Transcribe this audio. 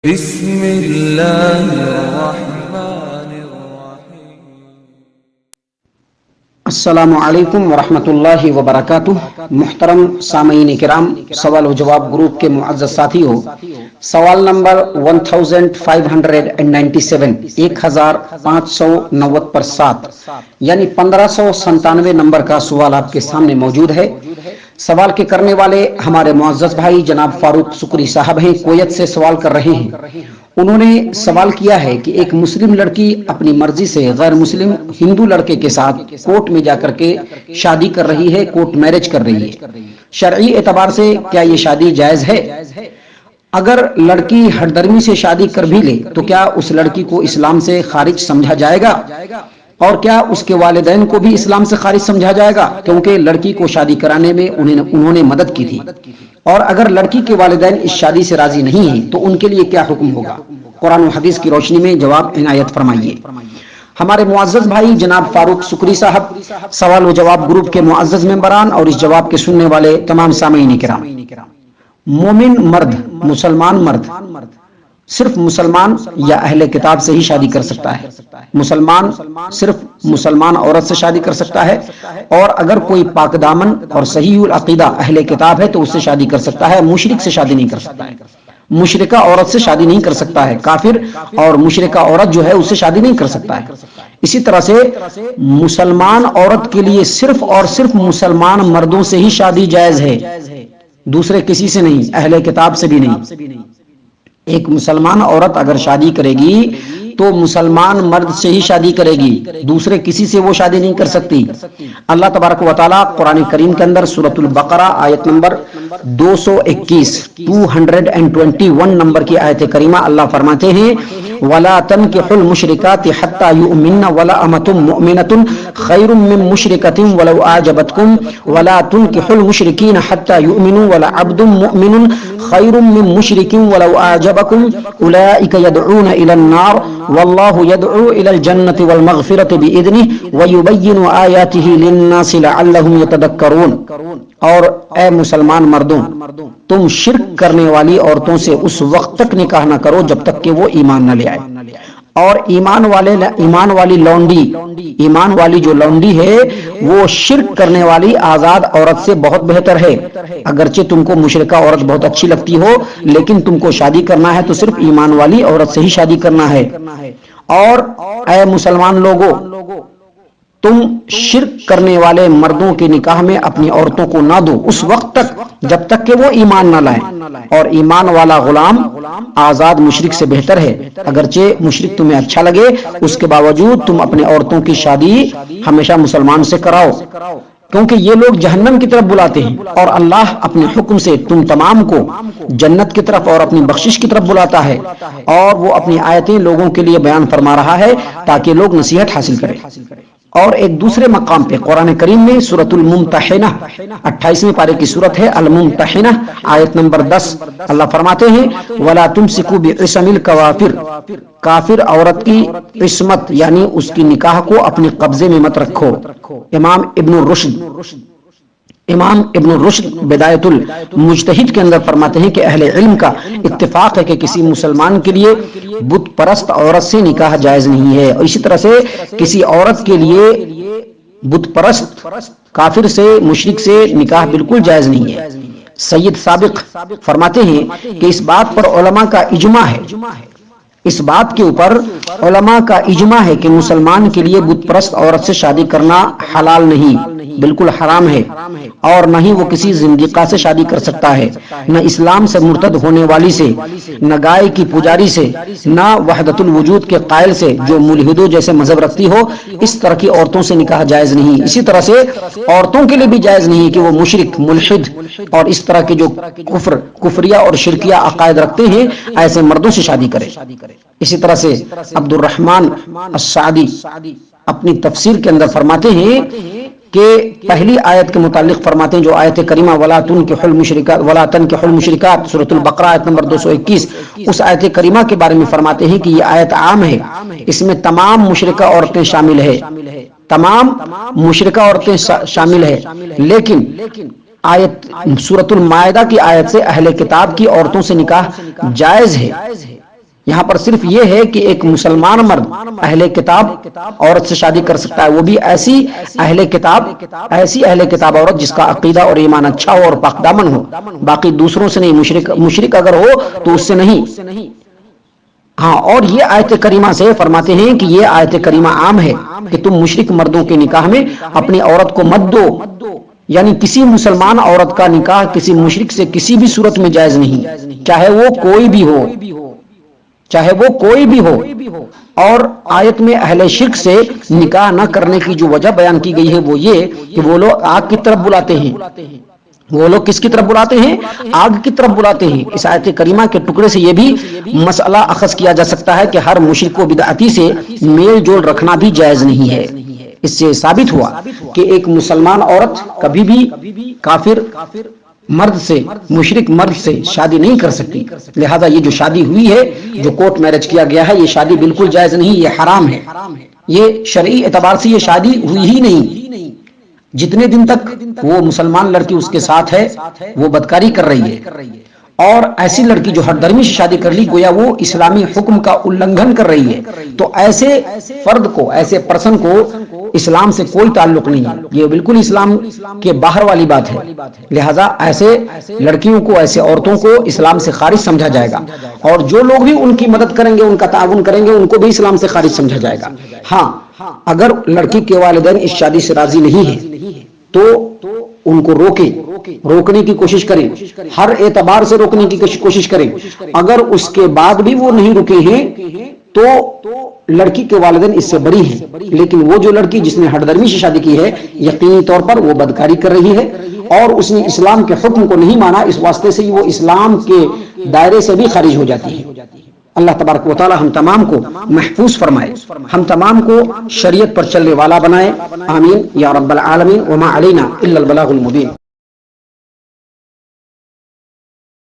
بسم اللہ الرحمن الرحیم۔ السلام علیکم ورحمۃ اللہ وبرکاتہ۔ محترم سامعین کرام، سوال و جواب گروپ کے معزز ساتھیوں، سوال نمبر 1597 1590 پر 7 یعنی 1597 نمبر کا سوال آپ کے سامنے موجود ہے۔ سوال کے کرنے والے ہمارے معزز بھائی جناب فاروق سکری صاحب ہیں، کویت سے سوال کر رہے ہیں۔ انہوں نے سوال کیا ہے کہ ایک مسلم لڑکی اپنی مرضی سے غیر مسلم ہندو لڑکے کے ساتھ کورٹ میں جا کر کے شادی کر رہی ہے، کورٹ میرج کر رہی ہے۔ شرعی اعتبار سے کیا یہ شادی جائز ہے؟ اگر لڑکی ہر درمی سے شادی کر بھی لے تو کیا اس لڑکی کو اسلام سے خارج سمجھا جائے گا؟ اور کیا اس کے والدین کو بھی اسلام سے خارج سمجھا جائے گا، کیونکہ لڑکی کو شادی کرانے میں انہوں نے مدد کی تھی؟ اور اگر لڑکی کے والدین اس شادی سے راضی نہیں ہیں تو ان کے لیے کیا حکم ہوگا؟ قرآن و حدیث کی روشنی میں جواب عنایت فرمائیے۔ ہمارے معزز بھائی جناب فاروق سکری صاحب، سوال و جواب گروپ کے معزز ممبران اور اس جواب کے سننے والے تمام سامعین کرام، مومن مرد، مسلمان مرد صرف مسلمان یا اہل کتاب سے ہی شادی کر سکتا ہے؟ مسلمان صرف مسلمان عورت سے شادی کر سکتا ہے، اور اگر کوئی پاک دامن اور صحیح العقیدہ اہل کتاب ہے تو اس سے شادی کر سکتا ہے، مشرک سے شادی نہیں کر سکتا ہے۔ مشرکہ عورت سے شادی نہیں کر سکتا ہے، کافر اور مشرکہ عورت جو ہے اس سے شادی نہیں کر سکتا ہے۔ اسی طرح سے مسلمان عورت کے لیے صرف اور صرف مسلمان مردوں سے ہی شادی جائز ہے، دوسرے کسی سے نہیں، اہل کتاب سے بھی نہیں۔ ایک مسلمان عورت اگر شادی کرے گی تو مسلمان مرد سے ہی شادی کرے گی، دوسرے کسی سے وہ شادی نہیں کر سکتی۔ اللہ تبارک و تعالیٰ قرآن کریم کے اندر سورۃ البقرہ آیت نمبر 221 نمبر کی آیت کریمہ اللہ فرماتے ہیں، وَلَا تَنْكِحُوا الْمُشْرِكَاتِ حَتَّى يُؤْمِنَّ وَلَأَمَةٌ مُؤْمِنَةٌ خَيْرٌ مِّن مُّشْرِكَةٍ وَلَوْ أَعْجَبَتْكُمْ وَلَا تُنْكِحُوا الْمُشْرِكِينَ حَتَّى يُؤْمِنُوا وَلَعَبْدٌ مُّؤْمِنٌ خَيْرٌ مِّن مُّشْرِكٍ وَلَوْ أَعْجَبَكُمْ أُولَٰئِكَ يَدْعُونَ إِلَى النَّارِ وَاللَّهُ يَدْعُو إِلَى الْجَنَّةِ وَالْمَغْفِرَةِ بِإِذْنِهِ وَيُبَيِّنُ آيَاتِهِ لِلنَّاسِ لَعَلَّهُمْ يَتَذَكَّرُونَ۔ اور اے مسلمان مردوں، تم شرک کرنے والی عورتوں سے اس وقت تک نکاح نہ کرو جب تک کہ وہ ایمان نہ لے آئے، اور ایمان والی جو لونڈی ہے وہ شرک کرنے والی آزاد عورت سے بہت بہتر ہے۔ اگرچہ تم کو مشرکہ عورت بہت اچھی لگتی ہو، لیکن تم کو شادی کرنا ہے تو صرف ایمان والی عورت سے ہی شادی کرنا ہے۔ اور اے مسلمان لوگوں، تم شرک کرنے والے مردوں کے نکاح میں اپنی عورتوں کو نہ دو اس وقت تک جب تک کہ وہ ایمان نہ لائیں، اور ایمان والا غلام آزاد مشرک سے بہتر ہے۔ اگرچہ مشرک تمہیں اچھا لگے، اس کے باوجود تم اپنے عورتوں کی شادی ہمیشہ مسلمان سے کراؤ، کیونکہ یہ لوگ جہنم کی طرف بلاتے ہیں، اور اللہ اپنے حکم سے تم تمام کو جنت کی طرف اور اپنی بخشش کی طرف بلاتا ہے، اور وہ اپنی آیتیں لوگوں کے لیے بیان فرما رہا ہے تاکہ لوگ نصیحت حاصل کریں۔ اور ایک دوسرے مقام پہ قرآن کریم میں سورۃ الممتحنہ 28ویں پارے کی سورت ہے الممتحنہ آیت نمبر 10 اللہ فرماتے ہیں، وَلَا تُمْسِكُوا بِعِصَمِ الْكَوَافِرِ، کافر عورت کی عصمت یعنی اس کی نکاح کو اپنے قبضے میں مت رکھو۔ امام ابن رشد بدایت المجتہد کے اندر فرماتے ہیں کہ اہل علم کا اتفاق ہے کہ کسی مسلمان کے لیے بت پرست عورت سے نکاح جائز نہیں ہے، اور اسی طرح سے کسی عورت کے لیے بت پرست کافر سے مشرک سے نکاح بالکل جائز نہیں ہے۔ سید سابق فرماتے ہیں کہ اس بات پر علماء کا اجماع ہے، اس بات کے اوپر علماء کا اجماع ہے کہ مسلمان کے لیے بت پرست عورت سے شادی کرنا حلال نہیں، بالکل حرام ہے، اور نہ ہی وہ کسی زندیقہ سے شادی کر سکتا ہے، نہ اسلام سے مرتد ہونے والی سے، نہ گائے کی پجاری سے، نہ وحدت الوجود کے قائل سے جو ملحدوں جیسے مذہب رکھتی ہو، اس طرح کی عورتوں سے نکاح جائز نہیں۔ اسی طرح سے عورتوں کے لیے بھی جائز نہیں کہ وہ مشرک، ملحد اور اس طرح کے جو کفریہ اور شرکیہ عقائد رکھتے ہیں ایسے مردوں سے شادی کرے۔ اسی طرح سے عبد الرحمن السعدی اپنی تفسیر کے اندر فرماتے ہیں کہ پہلی آیت کے متعلق فرماتے ہیں جو آیت کریمہ وَلَا تُنْكِحُوا الْمُشْرِكَاتِ سورۃ البقرہ آیت نمبر 221، اس آیت کریمہ کے بارے میں فرماتے ہیں کہ یہ آیت عام ہے، اس میں تمام مشرکہ عورتیں شامل ہے، تمام مشرکہ عورتیں شامل ہے، لیکن آیت سورۃ المائدہ کی آیت سے اہل کتاب کی عورتوں سے نکاح جائز ہے، یہاں پر صرف یہ ہے کہ ایک مسلمان مرد اہل کتاب عورت سے شادی کر سکتا ہے، وہ بھی ایسی اہل کتاب عورت جس کا عقیدہ اور ایمان اچھا ہو اور پاک دامن ہو، باقی دوسروں سے نہیں، مشرک اگر ہو تو اس سے نہیں۔ ہاں، اور یہ آیت کریمہ سے فرماتے ہیں کہ یہ آیت کریمہ عام ہے کہ تم مشرک مردوں کے نکاح میں اپنی عورت کو مت دو، یعنی کسی مسلمان عورت کا نکاح کسی مشرک سے کسی بھی صورت میں جائز نہیں، چاہے وہ کوئی بھی ہو۔ اور آیت میں اہل شرک سے نکاح نہ کرنے کی جو وجہ بیان کی گئی ہے وہ یہ کہ وہ لوگ آگ کی طرف بلاتے ہیں۔ وہ لوگ کس کی طرف بلاتے ہیں؟ آگ کی طرف بلاتے ہیں۔ اس آیت کریمہ کے ٹکڑے سے یہ بھی مسئلہ اخذ کیا جا سکتا ہے کہ ہر مشرک و بدعتی سے میل جول رکھنا بھی جائز نہیں ہے۔ اس سے ثابت ہوا کہ ایک مسلمان عورت کبھی بھی کافر مرد سے، مشرک مرد سے شادی نہیں کر سکتی، لہذا یہ جو شادی ہوئی ہے، جو کورٹ میرج کیا گیا ہے، یہ شادی بالکل جائز نہیں، یہ حرام ہے۔ یہ شرعی اعتبار سے یہ شادی ہوئی ہی نہیں۔ جتنے دن تک وہ مسلمان لڑکی اس کے ساتھ ہے وہ بدکاری کر رہی ہے، اور ایسی لڑکی جو ہر درمی سے شادی کر لی گویا وہ اسلامی حکم کا النگھن کر رہی ہے، تو ایسے فرد کو، ایسے پرسن کو اسلام سے کوئی تعلق نہیں ہے، یہ بالکل اسلام کے باہر والی بات ہے۔ لہذا ایسے لڑکیوں کو، ایسے عورتوں کو اسلام سے خارج سمجھا جائے گا، اور جو لوگ بھی ان کی مدد کریں گے، ان کا تعاون کریں گے، ان کو بھی اسلام سے خارج سمجھا جائے گا۔ ہاں، اگر لڑکی کے والدین اس شادی سے راضی نہیں ہیں تو ان کو روکنے کی کوشش کریں، ہر اعتبار سے روکنے کی کوشش کریں۔ اگر اس کے بعد بھی وہ نہیں رکے ہیں تو لڑکی کے والدین اس سے بری ہیں، لیکن وہ جو لڑکی جس نے ہر درمی سے شادی کی ہے یقینی طور پر وہ بدکاری کر رہی ہے، اور اس نے اسلام کے حکم کو نہیں مانا، اس واسطے سے وہ اسلام کے دائرے سے بھی خارج ہو جاتی ہے۔ اللہ تبارک و تعالی ہم تمام کو محفوظ فرمائے، ہم تمام کو شریعت پر چلنے والا بنائے، آمین یا رب العالمین۔ وما علینا الا البلاغ المبین۔